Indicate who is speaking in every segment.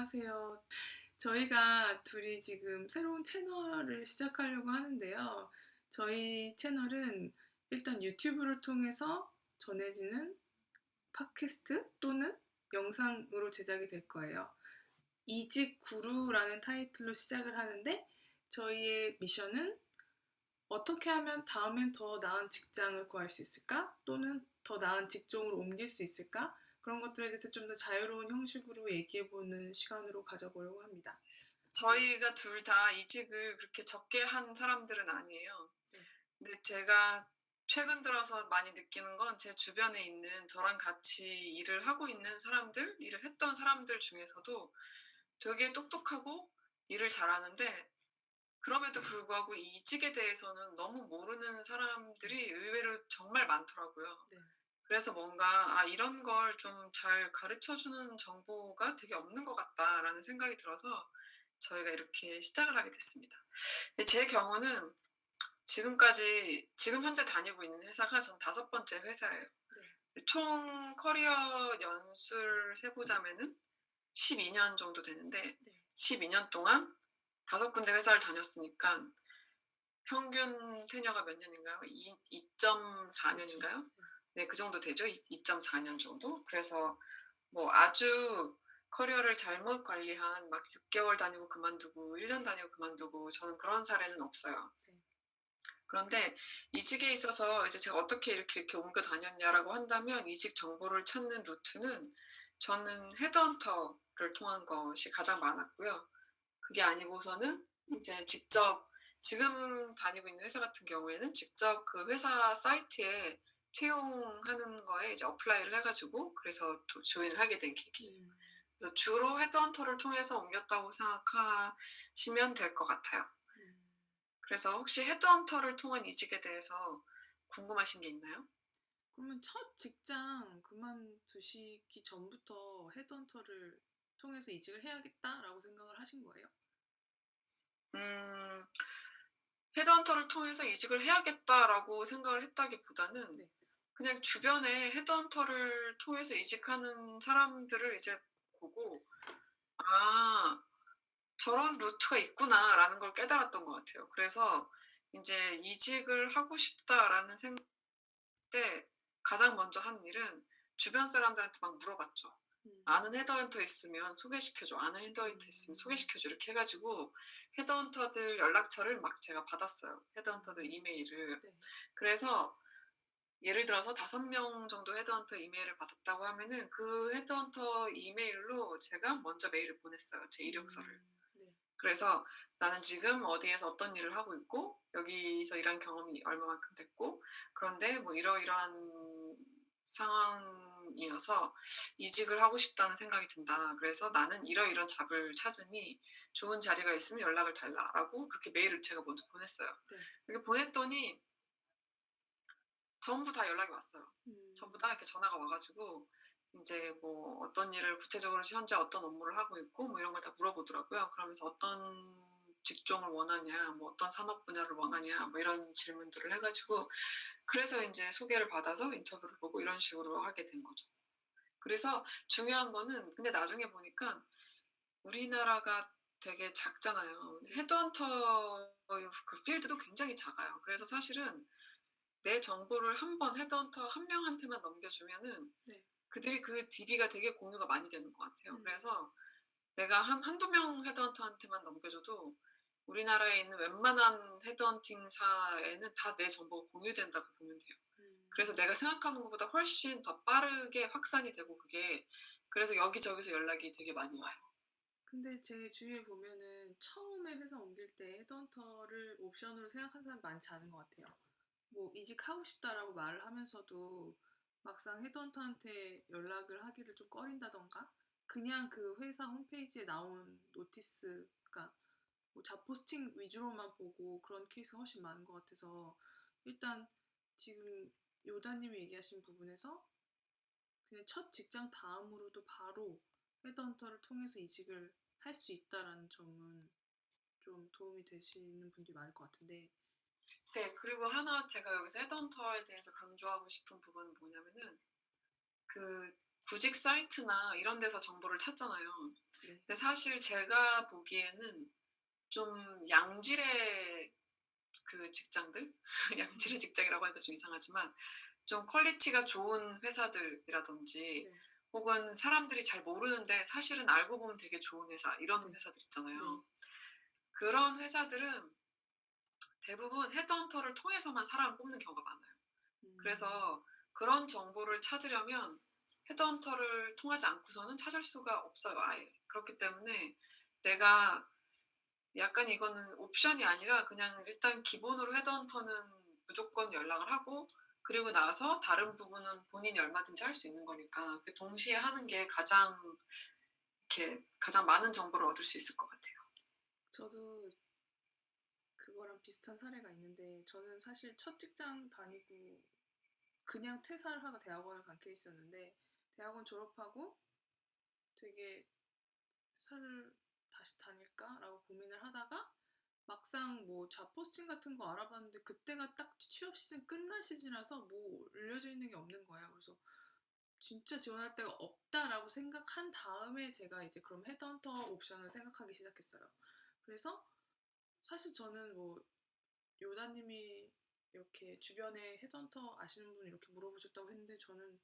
Speaker 1: 안녕하세요. 저희가 둘이 지금 새로운 채널을 시작하려고 하는데요. 저희 채널은 일단 유튜브를 통해서 전해지는 팟캐스트 또는 영상으로 제작이 될 거예요. 이직 구루라는 타이틀로 시작을 하는데 저희의 미션은 어떻게 하면 다음엔 더 나은 직장을 구할 수 있을까? 또는 더 나은 직종으로 옮길 수 있을까? 그런 것들에 대해서 좀 더 자유로운 형식으로 얘기해보는 시간으로 가져보려고 합니다. 네.
Speaker 2: 저희가 둘 다 이직을 그렇게 적게 한 사람들은 아니에요.
Speaker 1: 네.
Speaker 2: 근데 제가 최근 들어서 많이 느끼는 건 제 주변에 있는 저랑 같이 일을 하고 있는 사람들, 일을 했던 사람들 중에서도 되게 똑똑하고 일을 잘하는데 그럼에도 불구하고 이 이직에 대해서는 너무 모르는 사람들이 의외로 정말 많더라고요.
Speaker 1: 네.
Speaker 2: 그래서 뭔가 '아 이런 걸 좀 잘 가르쳐 주는 정보가 되게 없는 것 같다.'라는 생각이 들어서 저희가 이렇게 시작을 하게 됐습니다. 근데 제 경우는 지금 현재 다니고 있는 회사가 전 5번째 회사예요.
Speaker 1: 네.
Speaker 2: 총 커리어 연수를 세 보자면은 12년 정도 되는데
Speaker 1: 네.
Speaker 2: 12년 동안 5군데 회사를 다녔으니까 평균 테녀가 몇 년인가요? 2.4
Speaker 1: 그렇죠.
Speaker 2: 년인가요?
Speaker 1: 네.
Speaker 2: 네, 그 정도 되죠. 2.4년 정도. 그래서 뭐 아주 커리어를 잘못 관리한 막 6개월 다니고 그만두고 1년 다니고 그만두고 저는 그런 사례는 없어요.
Speaker 1: 네.
Speaker 2: 그런데 이직에 있어서 이제 제가 어떻게 이렇게 옮겨 다녔냐라고 한다면 이직 정보를 찾는 루트는 저는 헤드헌터를 통한 것이 가장 많았고요. 그게 아니고서는 이제 직접 지금 다니고 있는 회사 같은 경우에는 직접 그 회사 사이트에 채용하는 거에 이제 어플라이를 해 가지고 그래서 또 조인을 하게 된 계기예요.
Speaker 1: 음.
Speaker 2: 그래서 주로 헤드헌터를 통해서 옮겼다고 생각하시면 될 것 같아요.
Speaker 1: 음.
Speaker 2: 그래서 혹시 헤드헌터를 통한 이직에 대해서 궁금하신 게 있나요?
Speaker 1: 그러면 첫 직장 그만두시기 전부터 헤드헌터를 통해서 이직을 해야겠다라고 생각을 하신 거예요?
Speaker 2: 음. 헤드헌터를 통해서 '이직을 해야겠다.'라고 생각을 했다기보다는
Speaker 1: 네.
Speaker 2: 그냥 주변에 헤드헌터를 통해서 이직하는 사람들을 이제 보고 '아 저런 루트가 있구나.'라는 걸 깨달았던 것 같아요. 그래서 인제 '이직을 하고 싶다.'라는 생각 때 가장 먼저 한 일은 주변 사람들한테 막 물어봤죠.
Speaker 1: 음.
Speaker 2: "아는 헤드헌터 있으면 소개시켜 줘. 아는 헤드헌터 있으면
Speaker 1: 음.
Speaker 2: 소개시켜 줘." 이렇게 해 가지고 헤드헌터들 연락처를 막 제가 받았어요, 헤드헌터들
Speaker 1: 음.
Speaker 2: 이메일을.
Speaker 1: 네.
Speaker 2: 그래서 예를 들어서 5명 정도 헤드헌터 이메일을 받았다고 하면은 그 헤드헌터 이메일로 제가 먼저 메일을 보냈어요, 제 이력서를.
Speaker 1: 네.
Speaker 2: 그래서 "나는 지금 어디에서 어떤 일을 하고 있고 여기서 일한 경험이 얼마만큼 됐고 그런데 뭐 이러이러한 상황이어서 이직을 하고 싶다는 생각이 든다. 그래서 나는 이러이러한 잡을 찾으니 좋은 자리가 있으면 연락을 달라."라고 그렇게 메일을 제가 먼저 보냈어요.
Speaker 1: 네.
Speaker 2: 그렇게 보냈더니 전부 다 연락이 왔어요. 전부 다
Speaker 1: 음.
Speaker 2: 이렇게 전화가 와 가지고 인제 뭐 어떤 일을 구체적으로 현재 어떤 업무를 하고 있고 뭐 이런 걸 다 물어보더라고요. 그러면서 "어떤 직종을 원하냐. 뭐 어떤 산업 분야를 원하냐." 뭐 이런 질문들을 해 가지고 그래서 인제 소개를 받아서 인터뷰를 보고 이런 식으로 하게 된 거죠. 그래서 중요한 거는 근데 나중에 보니까 우리나라가 되게 작잖아요.
Speaker 1: 네.
Speaker 2: 헤드헌터의 그 필드도 굉장히 작아요. 그래서 사실은 내 정보를 한 번 헤드헌터 한 명한테만 넘겨주면은
Speaker 1: 네.
Speaker 2: 그들이 그 DB가 되게 공유가 많이 되는 것 같아요.
Speaker 1: 음.
Speaker 2: 그래서 내가 한두 명 헤드헌터한테만 넘겨줘도 우리나라에 있는 웬만한 헤드헌팅사에는 다 내 정보가 공유된다고 보면 돼요. 그래서
Speaker 1: 음.
Speaker 2: 내가 생각하는 것보다 훨씬 더 빠르게 확산이 되고 그게 그래서 여기저기서 연락이 되게 많이 와요.
Speaker 1: 근데 제 주위에 보면은 처음에 회사 옮길 때 헤드헌터를 옵션으로 생각하는 사람 많지 않은 것 같아요. 뭐 "이직하고 싶다."라고 말을 하면서도 막상 헤드헌터한테 연락을 하기를 좀 꺼린다든가 그냥 그 회사 홈페이지에 나온 노티스 그러니까 뭐 잡 포스팅 위주로만 보고 그런 케이스가 훨씬 많은 것 같아서 일단 지금 요다님이 얘기하신 부분에서 그냥 첫 직장 다음으로도 바로 헤드헌터를 통해서 이직을 할 수 있다라는 점은 좀 도움이 되시는 분들이 많을 것 같은데.
Speaker 2: 네. 그리고 하나 제가 여기서 헤드헌터에 대해서 강조하고 싶은 부분은 뭐냐면은 그 구직 사이트나 이런 데서 정보를 찾잖아요.
Speaker 1: 네.
Speaker 2: 근데 사실 제가 보기에는 좀 양질의 그 직장들 양질의
Speaker 1: 음.
Speaker 2: 직장이라고 하니까 좀 이상하지만 좀 퀄리티가 좋은 회사들이라든지
Speaker 1: 네.
Speaker 2: 혹은 사람들이 잘 모르는데 사실은 알고 보면 되게 좋은 회사 이런
Speaker 1: 네.
Speaker 2: 회사들
Speaker 1: 네.
Speaker 2: 있잖아요. 그런 회사들은 대부분 헤드헌터를 통해서만 사람을 뽑는 경우가 많아요.
Speaker 1: 음.
Speaker 2: 그래서 그런 정보를 찾으려면 헤드헌터를 통하지 않고서는 찾을 수가 없어요, 아예. 그렇기 때문에 내가 약간 이거는 옵션이 아니라 그냥 일단 기본으로 헤드헌터는 무조건 연락을 하고 그리고 나서 다른 부분은 본인이 얼마든지 할 수 있는 거니까 그 동시에 하는 게 가장 이렇게 가장 많은 정보를 얻을 수 있을 것 같아요.
Speaker 1: 저도 그거랑 비슷한 사례가 있는데 저는 사실 첫 직장 다니고 그냥 퇴사를 하고 대학원을 간 케이스였는데 대학원 졸업하고 되게 회사를 다시 다닐까라고 고민을 하다가 막상 뭐 잡포스팅 같은 거 알아봤는데 그때가 딱 취업 시즌 끝난 시즌이라서 뭐 올려져 있는 게 없는 거예요. 그래서 진짜 지원할 데가 없다라고 생각한 다음에 제가 이제 그럼 헤드헌터 옵션을 생각하기 시작했어요. 그래서 사실 저는 뭐 요다님이 이렇게 주변에 헤드헌터 아시는 분 이렇게 물어보셨다고 했는데 저는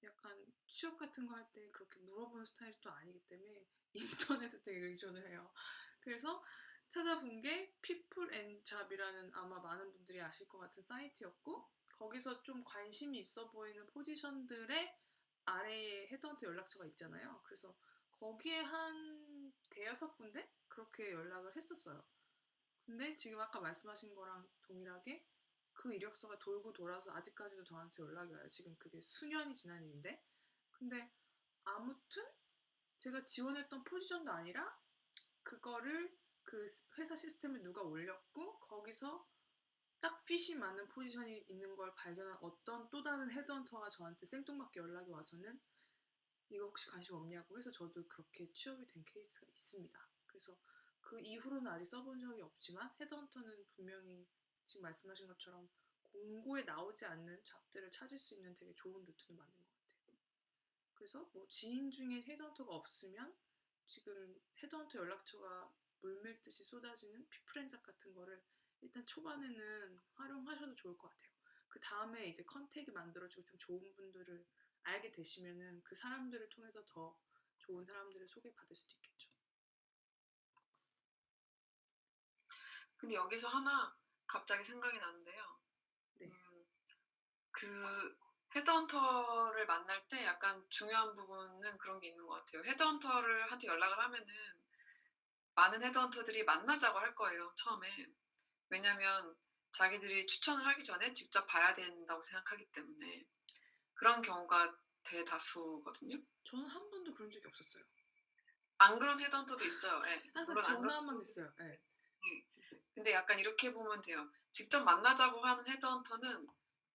Speaker 1: 약간 취업 같은 거 할 때 그렇게 물어보는 스타일이 또 아니기 때문에 인터넷에 되게 의존을 해요. 그래서 찾아본 게 People and Job이라는 아마 많은 분들이 아실 것 같은 사이트였고 거기서 좀 관심이 있어 보이는 포지션들의 아래에 헤드헌터 연락처가 있잖아요. 그래서 거기에 한 대여섯 군데 그렇게 연락을 했었어요. 근데 지금 아까 말씀하신 거랑 동일하게 그 이력서가 돌고 돌아서 아직까지도 저한테 연락이 와요. 지금 그게 수년이 지난 일인데. 근데 아무튼 제가 지원했던 포지션도 아니라 그거를 그 회사 시스템에 누가 올렸고 거기서 딱 핏이 맞는 포지션이 있는 걸 발견한 어떤 또 다른 헤드헌터가 저한테 생뚱맞게 연락이 와서는 이거 혹시 관심 없냐고 해서 저도 그렇게 취업이 된 케이스가 있습니다. 그래서 그 이후로는 아직 써본 적이 없지만 헤드헌터는 분명히 지금 말씀하신 것처럼 공고에 나오지 않는 잡들을 찾을 수 있는 되게 좋은 루트는 맞는 것 같아요. 그래서 뭐 지인 중에 헤드헌터가 없으면 지금 헤드헌터 연락처가 물밀듯이 쏟아지는 피프렌잡 같은 거를 일단 초반에는 활용하셔도 좋을 것 같아요. 그 다음에 이제 컨택이 만들어지고 좀 좋은 분들을 알게 되시면은 그 사람들을 통해서 더 좋은 사람들을 소개받을 수도 있겠죠.
Speaker 2: 근데 여기서 하나 갑자기 생각이 나는데요.
Speaker 1: 네.
Speaker 2: 음, 그 헤드헌터를 만날 때 약간 중요한 부분은 그런 게 있는 것 같아요. 헤드헌터를 한테 연락을 하면은 많은 헤드헌터들이 만나자고 할 거예요, 처음에. 왜냐면 자기들이 추천을 하기 전에 직접 봐야 된다고 생각하기 때문에. 그런 경우가 대다수거든요.
Speaker 1: 저는 한 번도 그런 적이 없었어요.
Speaker 2: 안 그런 헤드헌터도 있어요. 예.
Speaker 1: 항상
Speaker 2: 물론 안 그런
Speaker 1: 전화만
Speaker 2: 헤드헌터도
Speaker 1: 했어요. 네.
Speaker 2: 있는데 근데 약간 이렇게 보면 돼요. 직접 만나자고 하는 헤드헌터는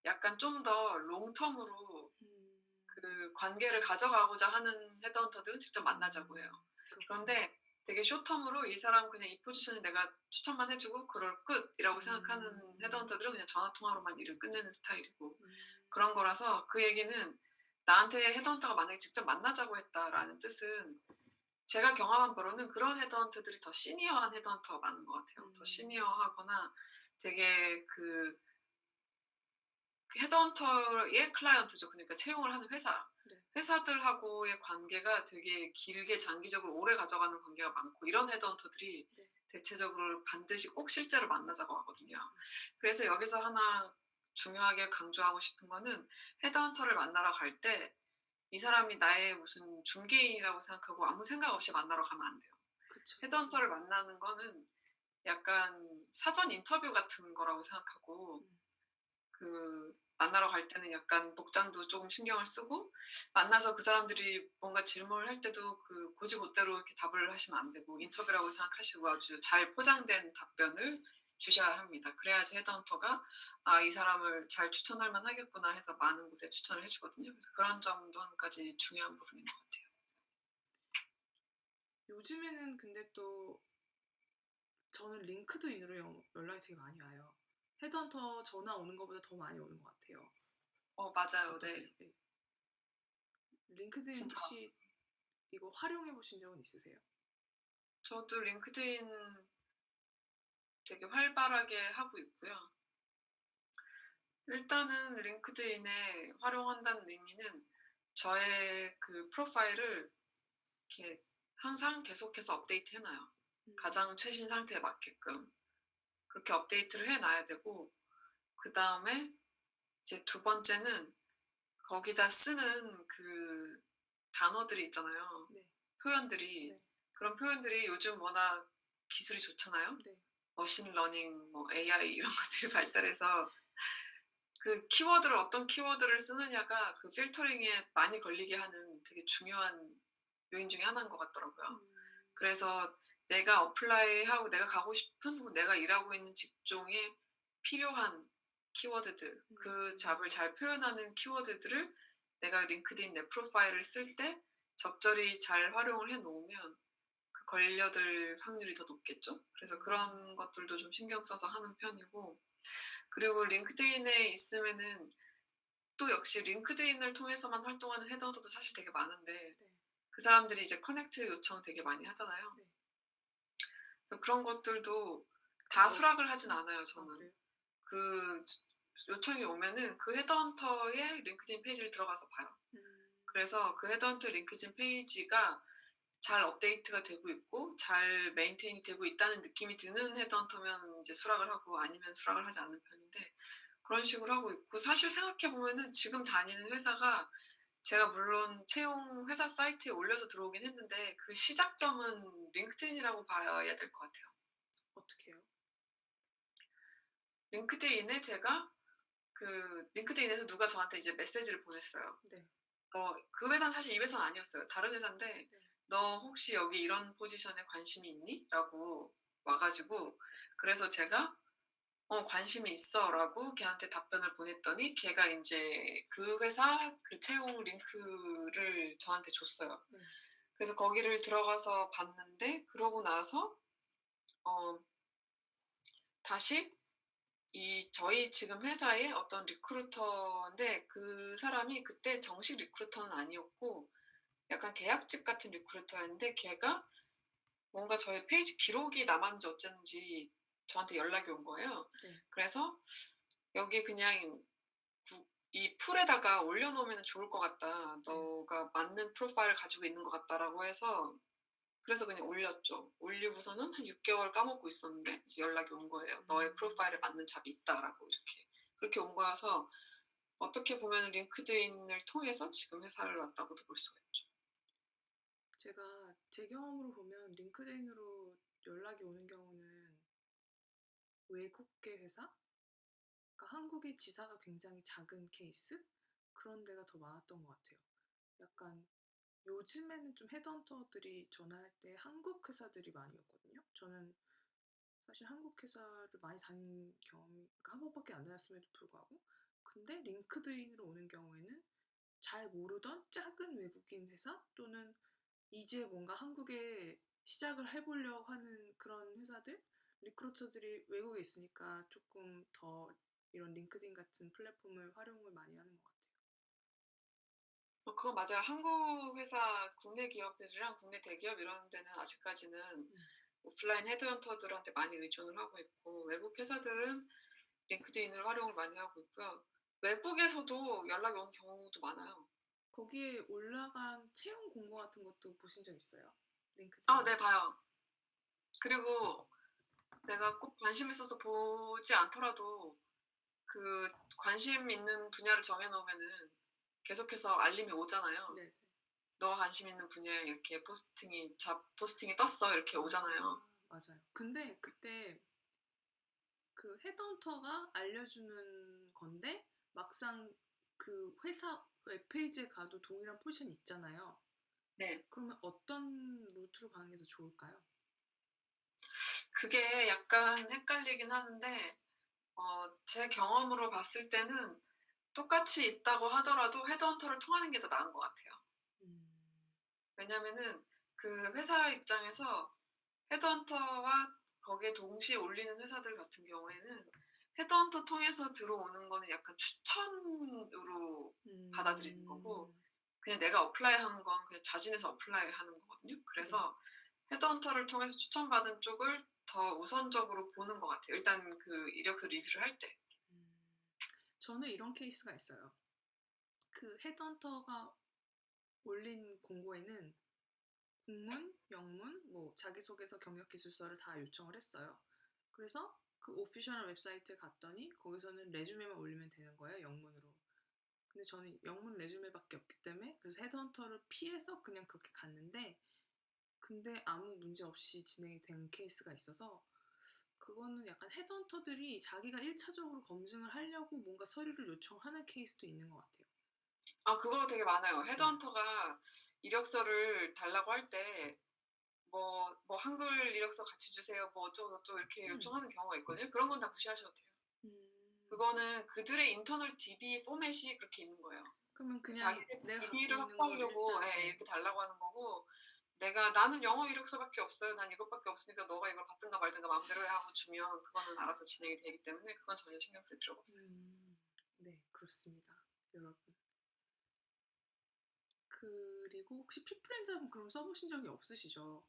Speaker 2: 약간 좀 더 롱텀으로
Speaker 1: 음,
Speaker 2: 그 관계를 가져가고자 하는 헤드헌터들은 직접 만나자고 해요.
Speaker 1: 그렇구나.
Speaker 2: 그런데 되게 숏텀으로 이 사람 그냥 이 포지션에 내가 추천만 해 주고 그럴 끝이라고 생각하는
Speaker 1: 음,
Speaker 2: 헤드헌터들은 그냥 전화 통화로만 일을 끝내는 스타일이고
Speaker 1: 음,
Speaker 2: 그런 거라서 그 얘기는 나한테 헤드헌터가 만약에 직접 만나자고 했다라는 뜻은 제가 경험한 바로는 그런 헤드헌터들이 더 시니어한 헤드헌터가 많은 것 같아요. 더
Speaker 1: 음,
Speaker 2: 시니어하거나 되게 그 헤드헌터의 클라이언트죠. 그러니까 채용을 하는 회사.
Speaker 1: 네.
Speaker 2: 회사들하고의 관계가 되게 길게 장기적으로 오래 가져가는 관계가 많고 이런 헤드헌터들이
Speaker 1: 네.
Speaker 2: 대체적으로 반드시 꼭 실제로 만나자고 하거든요. 그래서 여기서 하나 중요하게 강조하고 싶은 거는 헤드헌터를 만나러 갈 때 이 사람이 나의 무슨 중개인이라고 생각하고 아무 생각 없이 만나러 가면 안 돼요.
Speaker 1: 그쵸. 네.
Speaker 2: 헤드헌터를 만나는 거는 약간 사전 인터뷰 같은 거라고 생각하고
Speaker 1: 음,
Speaker 2: 그 만나러 갈 때는 약간 복장도 조금 신경을 쓰고 만나서 그 사람들이 뭔가 질문을 할 때도 그 곧이곧대로 이렇게 답을 하시면 안 되고 인터뷰라고 생각하시고 아주 잘 포장된 답변을 주셔야 합니다. 그래야지 헤드헌터가 '아 이 사람을 잘 추천할 만하겠구나.' 해서 많은 곳에 추천을 해 주거든요. 그래서 그런 점도 한 가지 중요한 부분인 것 같아요.
Speaker 1: 요즘에는 근데 또 저는 링크드인으로 연락이 되게 많이 와요. 헤드헌터 전화 오는 것보다 더 많이 오는 것 같아요.
Speaker 2: 맞아요.
Speaker 1: 어떠세요?
Speaker 2: 네.
Speaker 1: 네. 링크드인
Speaker 2: 진짜
Speaker 1: 혹시 이거 활용해 보신 적은 있으세요?
Speaker 2: 저도 링크드인 되게 활발하게 하고 있고요. 일단은 링크드인에 활용한다는 의미는 저의 그 프로파일을 이렇게 항상 계속해서 업데이트 해 놔요. 가장
Speaker 1: 음.
Speaker 2: 최신 상태에 맞게끔. 그렇게 업데이트를 해 놔야 되고, 그다음에 이제 두 번째는 거기다 쓰는 그 단어들이 있잖아요.
Speaker 1: 네.
Speaker 2: 표현들이.
Speaker 1: 네.
Speaker 2: 그런 표현들이 요즘 워낙 기술이 좋잖아요.
Speaker 1: 네.
Speaker 2: 머신 러닝, 뭐 AI 이런 것들이 발달해서 그 키워드를 어떤 키워드를 쓰느냐가 그 필터링에 많이 걸리게 하는 되게 중요한 요인 중에 하나인 것 같더라고요.
Speaker 1: 음.
Speaker 2: 그래서 내가 어플라이하고 내가 가고 싶은 혹은 내가 일하고 있는 직종에 필요한 키워드들, 그 잡을 잘 표현하는 키워드들을 내가 링크드인 내 프로파일을 쓸 때 적절히 잘 활용을 해 놓으면 그 걸려들 확률이 더 높겠죠. 그래서 그런 것들도 좀 신경 써서 하는 편이고, 그리고 링크드인에 있으면은 또 역시 링크드인을 통해서만 활동하는 헤드헌터도 사실 되게 많은데,
Speaker 1: 네.
Speaker 2: 그 사람들이 이제 커넥트 요청 되게 많이 하잖아요.
Speaker 1: 네.
Speaker 2: 그래서 그런 것들도
Speaker 1: 다
Speaker 2: 다 수락을 하진 않아요,
Speaker 1: 아
Speaker 2: 저는.
Speaker 1: 그래요?
Speaker 2: 그 요청이 오면은 그 헤드헌터의 링크드인 페이지를 들어가서 봐요.
Speaker 1: 음.
Speaker 2: 그래서 그 헤드헌터 링크드인 페이지가 잘 업데이트가 되고 있고 잘 메인테인이 되고 있다는 느낌이 드는 헤드헌터면 이제 수락을 하고, 아니면 수락을 하지 않는 편인데, 그런 식으로 하고 있고, 사실 생각해 보면은 지금 다니는 회사가 제가 물론 채용 회사 사이트에 올려서 들어오긴 했는데 그 시작점은 링크드인이라고 봐야 될 것 같아요.
Speaker 1: 어떻게 해요?
Speaker 2: 링크드인에 제가 그 링크드인에서 누가 저한테 이제 메시지를 보냈어요.
Speaker 1: 네.
Speaker 2: 그 회사는 사실 이 회사는 아니었어요. 다른 회사인데
Speaker 1: 네.
Speaker 2: "너 혹시 여기 이런 포지션에 관심이 있니?" 라고 와 가지고, 그래서 제가 관심이 있어."라고 걔한테 답변을 보냈더니 걔가 인제 그 회사 그 채용 링크를 저한테 줬어요.
Speaker 1: 네.
Speaker 2: 그래서 거기를 들어가서 봤는데, 그러고 나서 어 다시 이 저희 지금 회사의 어떤 리크루터인데, 그 사람이 그때 정식 리크루터는 아니었고 약간 계약직 같은 리크루터였는데, 걔가 뭔가 저의 페이지 기록이 남았는지 어쨌는지 저한테 연락이 온 거예요.
Speaker 1: 네.
Speaker 2: 그래서 "여기 그냥 이 풀에다가 올려 놓으면은 좋을 것 같다.
Speaker 1: 네.
Speaker 2: 너가 맞는 프로파일을 가지고 있는 것 같다."라고 해서, 그래서 그냥 올렸죠. 올리고서는 한 6 개월 까먹고 있었는데 이제 연락이 온 거예요. "너의 프로파일에
Speaker 1: 음.
Speaker 2: 맞는 잡이 있다."라고 이렇게. 그렇게 온 거여서 어떻게 보면은 링크드인을 통해서 지금 회사를 왔다고도 볼 수가 있죠.
Speaker 1: 제가 제 경험으로 보면 링크드인으로 연락이 오는 경우는 외국계 회사? 그러니까 한국의 지사가 굉장히 작은 케이스? 그런 데가 더 많았던 것 같아요. 약간 요즘에는 좀 헤드헌터들이 전화할 때 한국 회사들이 많이 오거든요. 저는 사실 한국 회사를 많이 다닌 경험이 그러니까 한 번밖에 안 다녔음에도 불구하고 근데 링크드인으로 오는 경우에는 잘 모르던 작은 외국인 회사 또는 이제 뭔가 한국에 시작을 해보려고 하는 그런 회사들 리크루터들이 외국에 있으니까 조금 더 이런 링크드인 같은 플랫폼을 활용을 많이 하는 것 같아요.
Speaker 2: 그거 맞아요. 한국 회사 국내 기업들이랑 국내 대기업 이런 데는 아직까지는
Speaker 1: 음.
Speaker 2: 오프라인 헤드헌터들한테 많이 의존을 하고 있고, 외국 회사들은 링크드인을 활용을 많이 하고 있고요. 외국에서도 연락이 오는 경우도 많아요.
Speaker 1: 거기에 올라간 채용 공고 같은 것도 보신 적 있어요? 링크드인에?
Speaker 2: 네, 봐요. 그리고 내가 꼭 관심 있어서 보지 않더라도 그 관심 있는 분야를 정해 놓으면은 계속해서 알림이 오잖아요.
Speaker 1: 네.
Speaker 2: "너 관심 있는 분야에 이렇게 잡 포스팅이 떴어." 이렇게 오잖아요.
Speaker 1: 맞아요. 근데 그때 그 헤드헌터가 알려주는 건데 막상 그 회사 웹페이지에 가도 동일한 포지션이 있잖아요.
Speaker 2: 네.
Speaker 1: 그러면 어떤 루트로 가는 게 더 좋을까요?
Speaker 2: 그게 약간 헷갈리긴 하는데 제 경험으로 봤을 때는 똑같이 있다고 하더라도 헤드헌터를 통하는 게 더 나은 것 같아요.
Speaker 1: 음.
Speaker 2: 왜냐면은 그 회사 입장에서 헤드헌터와 거기에 동시에 올리는 회사들 같은 경우에는 헤드헌터 통해서 들어오는 거는 약간 추천으로 받아들이는 거고,
Speaker 1: 음.
Speaker 2: 그냥 내가 어플라이하는 건 그냥 자진해서 어플라이하는 거거든요.
Speaker 1: 네.
Speaker 2: 그래서 헤드헌터를 통해서 추천받은 쪽을 더 우선적으로 보는 것 같아요. 일단 그 이력서 리뷰를 할 때.
Speaker 1: 음. 저는 이런 케이스가 있어요. 그 헤드헌터가 올린 공고에는 국문, 영문, 뭐 자기소개서, 경력기술서를 다 요청을 했어요. 그래서 그 오피셜 웹사이트에 갔더니 거기서는 레주메만 올리면 되는 거예요, 영문으로. 근데 저는 영문 레주메밖에 없기 때문에 그래서 헤드헌터를 피해서 그냥 그렇게 갔는데 근데 아무 문제 없이 진행이 된 케이스가 있어서 그거는 약간 헤드헌터들이 자기가 1차적으로 검증을 하려고 뭔가 서류를 요청하는 케이스도 있는 것 같아요.
Speaker 2: 아 그거 되게 많아요.
Speaker 1: 네.
Speaker 2: 헤드헌터가 이력서를 달라고 할 때 뭐 "한글 이력서 같이 주세요." 뭐 어쩌고저쩌고 이렇게
Speaker 1: 음.
Speaker 2: 요청하는 경우가 있거든요. 그런 건 다 무시하셔도 돼요.
Speaker 1: 음.
Speaker 2: 그거는 그들의 인터널 DB 포맷이 그렇게 있는 거예요.
Speaker 1: 그러면
Speaker 2: 그래서
Speaker 1: 그냥
Speaker 2: 자기네
Speaker 1: 내가 갖고
Speaker 2: DB를
Speaker 1: 있는 걸
Speaker 2: 확보하려고
Speaker 1: 일단
Speaker 2: 예
Speaker 1: 네.
Speaker 2: 이렇게 달라고 하는 거고 내가 "나는 영어 이력서밖에 없어요. 난 이것밖에 없으니까 너가 이걸 받든가 말든가 마음대로 해." 하고 주면 그거는 알아서 진행이 되기 때문에 그건 전혀 신경 쓸 필요가 없어요.
Speaker 1: 네, 그렇습니다. 여러분. 그리고 혹시 피플렌저 그럼 써보신 적이 없으시죠?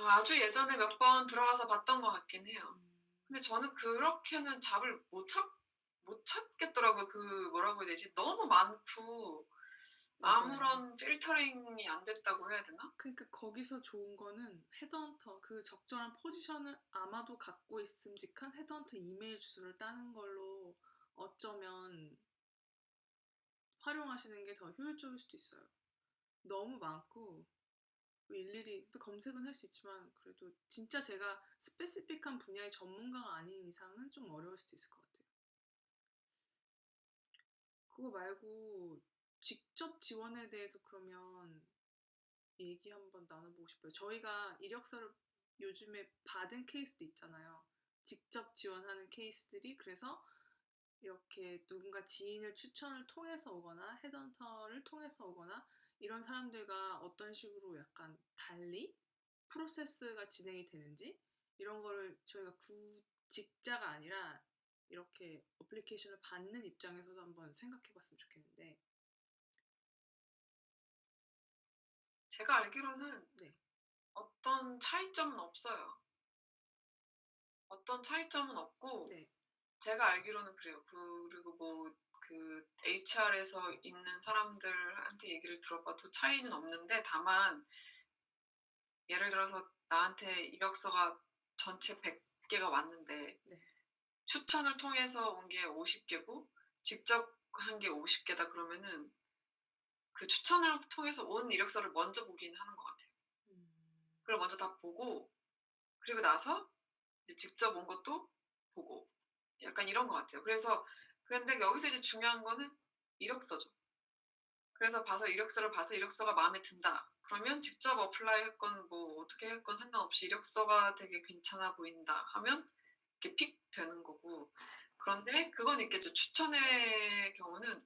Speaker 2: 아주 예전에 몇 번 들어가서 봤던 것 같긴 해요.
Speaker 1: 음,
Speaker 2: 근데 저는 그렇게는 잡을 못 찾겠더라고요. 그 뭐라고 해야 되지? 너무 많고
Speaker 1: 맞아요.
Speaker 2: 아무런 필터링이 안 됐다고 해야 되나?
Speaker 1: 그러니까 거기서 좋은 거는 헤드헌터 그 적절한 포지션을 아마도 갖고 있음직한 헤드헌터 이메일 주소를 따는 걸로 어쩌면 활용하시는 게 더 효율적일 수도 있어요. 너무 많고 뭐 일일이 또 검색은 할 수 있지만 그래도 진짜 제가 스페시픽한 분야의 전문가가 아닌 이상은 좀 어려울 수도 있을 것 같아요. 그거 말고 직접 지원에 대해서 그러면 얘기 한번 나눠보고 싶어요. 저희가 이력서를 요즘에 받은 케이스도 있잖아요. 직접 지원하는 케이스들이 그래서 이렇게 누군가 지인을 추천을 통해서 오거나 헤드헌터를 통해서 오거나 이런 사람들과 어떤 식으로 약간 달리 프로세스가 진행이 되는지 이런 거를 저희가 직자가 아니라 이렇게 어플리케이션을 받는 입장에서도 한번 생각해 봤으면 좋겠는데
Speaker 2: 제가 알기로는
Speaker 1: 네.
Speaker 2: 어떤 차이점은 없어요. 어떤 차이점은 없고
Speaker 1: 네.
Speaker 2: 제가 알기로는 그래요. 그리고 뭐 그 HR에서 있는 사람들한테 얘기를 들어봐도 차이는 없는데 다만 예를 들어서 나한테 이력서가 전체 100 개가 왔는데
Speaker 1: 네.
Speaker 2: 추천을 통해서 온 게 50 개고 직접 한 게 50 개다 그러면은 그 추천을 통해서 온 이력서를 먼저 보긴 하는 것 같아요.
Speaker 1: 음.
Speaker 2: 그걸 먼저 다 보고 그리고 나서 이제 직접 온 것도 보고 약간 이런 것 같아요. 그래서 그런데 여기서 이제 중요한 거는 이력서죠. 그래서 이력서를 봐서 이력서가 마음에 든다. 그러면 직접 어플라이 했건 뭐 어떻게 했건 상관없이 이력서가 되게 괜찮아 보인다 하면 이렇게 픽 되는 거고. 그런데 그건 있겠죠. 추천의 경우는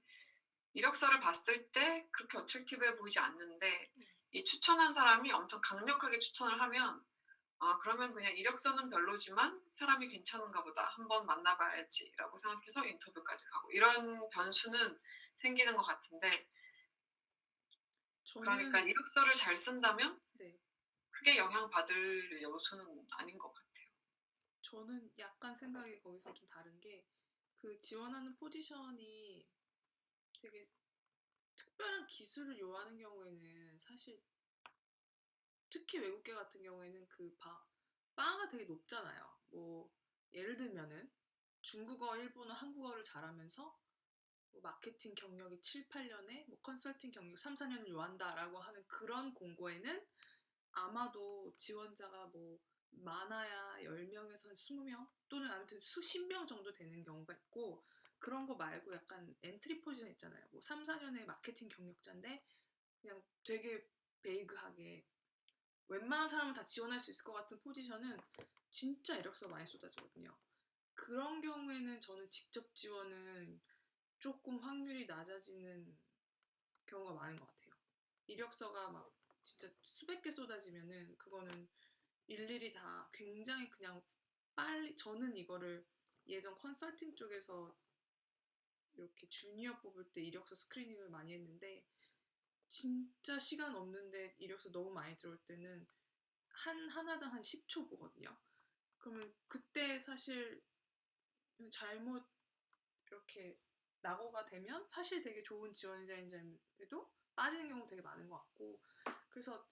Speaker 2: 이력서를 봤을 때 그렇게 어트랙티브해 보이지 않는데 이 추천한 사람이 엄청 강력하게 추천을 하면 아 그러면 그냥 '이력서는 별로지만 사람이 괜찮은가 보다. 한번 만나 봐야지.'라고 생각해서 인터뷰까지 가고 이런 변수는 생기는 것 같은데 그러니까
Speaker 1: 저는
Speaker 2: 이력서를 잘 쓴다면
Speaker 1: 네.
Speaker 2: 크게 영향받을 요소는 아닌 것 같아요.
Speaker 1: 저는 약간 생각이 거기서 좀 다른 게 그 지원하는 포지션이 되게 특별한 기술을 요하는 경우에는 사실 특히 외국계 같은 경우에는 바가 되게 높잖아요. 뭐 예를 들면은 중국어, 일본어, 한국어를 잘하면서 뭐 마케팅 경력이 7, 8년에 뭐 컨설팅 경력 3, 4년을 요한다라고 하는 그런 공고에는 아마도 지원자가 뭐 많아야 10명에서 한 20명 또는 아무튼 수십 명 정도 되는 경우가 있고 그런 거 말고 약간 엔트리 포지션 있잖아요. 뭐 3, 4년의 마케팅 경력자인데 그냥 되게 베이그하게 웬만한 사람은 다 지원할 수 있을 것 같은 포지션은 진짜 이력서 많이 쏟아지거든요. 그런 경우에는 저는 직접 지원은 조금 확률이 낮아지는 경우가 많은 것 같아요. 이력서가 막 진짜 수백 개 쏟아지면은 그거는 일일이 다 굉장히 그냥 빨리 저는 이거를 예전 컨설팅 쪽에서 이렇게 주니어 뽑을 때 이력서 스크리닝을 많이 했는데 진짜 시간 없는데 이력서 너무 많이 들어올 때는 하나당 한 10초 보거든요. 그러면 그때 사실 잘못 이렇게 낙오가 되면 사실 되게 좋은 지원자인데도 빠지는 경우 되게 많은 것 같고, 그래서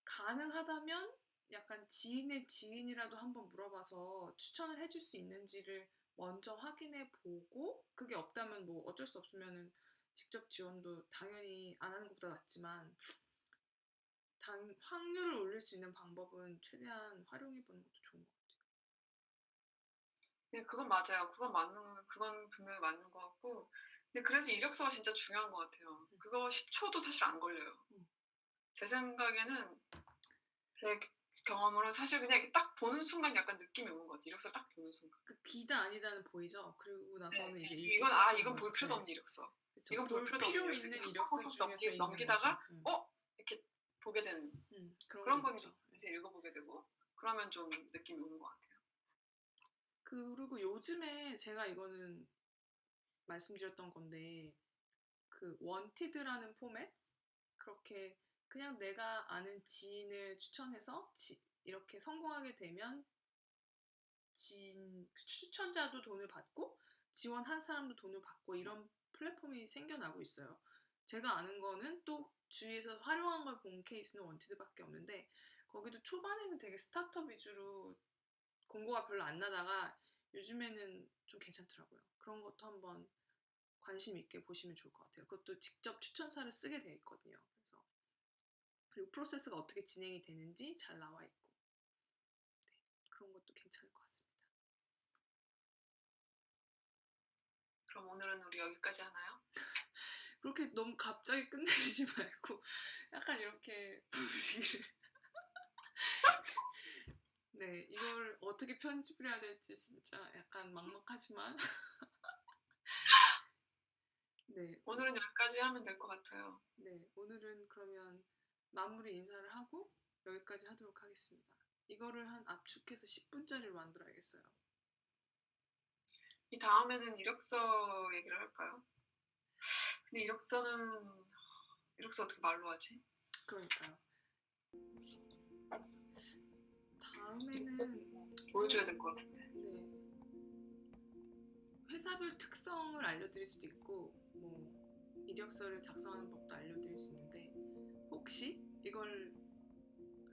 Speaker 1: 가능하다면 약간 지인의 지인이라도 한번 물어봐서 추천을 해줄 수 있는지를 먼저 확인해 보고, 그게 없다면 뭐 어쩔 수 없으면은 직접 지원도 당연히 안 하는 것보다 낫지만 확률을 올릴 수 있는 방법은 최대한 활용해 보는 것도 좋은 것 같아요.
Speaker 2: 네, 그건 맞아요. 그건 분명히 맞는 것 같고. 근데 그래서 이력서가 진짜 중요한 것 같아요. 그거 10초도 사실 안 걸려요.
Speaker 1: 음.
Speaker 2: 제 생각에는, 제 경험으로는 사실 그냥 이렇게 딱 보는 순간 약간 느낌이 오는 것 같아요. 이력서 딱 보는 순간.
Speaker 1: 그 B다 아니다는 보이죠? 그리고
Speaker 2: 네,
Speaker 1: 나서는 이제
Speaker 2: 네.
Speaker 1: 읽기 시작하는
Speaker 2: 이건 볼
Speaker 1: 거죠.
Speaker 2: 필요도
Speaker 1: 네.
Speaker 2: 없는 이력서.
Speaker 1: 그쵸.
Speaker 2: 이건 볼
Speaker 1: 볼
Speaker 2: 필요도 없는
Speaker 1: 필요
Speaker 2: 이력서.
Speaker 1: 있는
Speaker 2: 이렇게
Speaker 1: 이력서
Speaker 2: 확확확
Speaker 1: 중에서 있는
Speaker 2: 넘기다가,
Speaker 1: 거죠.
Speaker 2: 이렇게 보게 되는
Speaker 1: 그런 거
Speaker 2: 그런 건
Speaker 1: 있죠.
Speaker 2: 이제 읽어보게 되고, 그러면 좀 느낌이 오는 것 같아요.
Speaker 1: 그리고 요즘에 제가 이거는 말씀드렸던 건데, 그 원티드라는 포맷? 그렇게 그냥 내가 아는 지인을 추천해서 이렇게 성공하게 되면 추천자도 돈을 받고 지원한 사람도 돈을 받고 이런 플랫폼이 생겨나고 있어요. 제가 아는 거는 또 주위에서 활용한 걸 본 케이스는 원티드밖에 없는데, 거기도 초반에는 되게 스타트업 위주로 공고가 별로 안 나다가 요즘에는 좀 괜찮더라고요. 그런 것도 한번 관심 있게 보시면 좋을 것 같아요. 그것도 직접 추천사를 쓰게 돼 있거든요. 그래서 그리고 프로세스가 어떻게 진행이 되는지 잘 나와 있고, 네, 그런 것도 괜찮을 것 같습니다.
Speaker 2: 그럼 오늘은 우리 여기까지 하나요?
Speaker 1: 그렇게 너무 갑자기 끝내지 말고 약간 이렇게 분위기를 네, 이걸 어떻게 편집을 해야 될지 진짜 약간 막막하지만 네,
Speaker 2: 오늘은 여기까지 하면 될 것 같아요.
Speaker 1: 네, 오늘은 그러면 마무리 인사를 하고 여기까지 하도록 하겠습니다. 이거를 한 압축해서 10분짜리로 만들어야겠어요.
Speaker 2: 이 다음에는 이력서 얘기를 할까요? 근데 이력서 어떻게 말로 하지?
Speaker 1: 그러니까요.
Speaker 2: 이력서
Speaker 1: 다음에는
Speaker 2: 보여줘야 될 것 같은데.
Speaker 1: 네, 회사별 특성을 알려드릴 수도 있고 뭐 이력서를 작성하는 법도 알려드릴 수 있는데, 혹시 이걸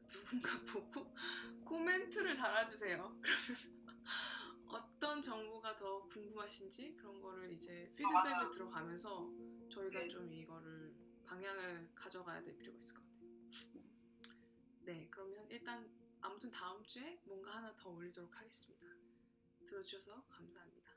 Speaker 1: 누군가 보고 코멘트를 달아주세요. 그러면 어떤 정보가 더 궁금하신지 그런 거를 이제 피드백을
Speaker 2: 맞아요.
Speaker 1: 들어가면서 저희가
Speaker 2: 네.
Speaker 1: 좀 이거를 방향을 가져가야 될 필요가 있을 것 같아요. 네, 그러면 일단 아무튼 다음 주에 뭔가 하나 더 올리도록 하겠습니다. 들어주셔서 감사합니다.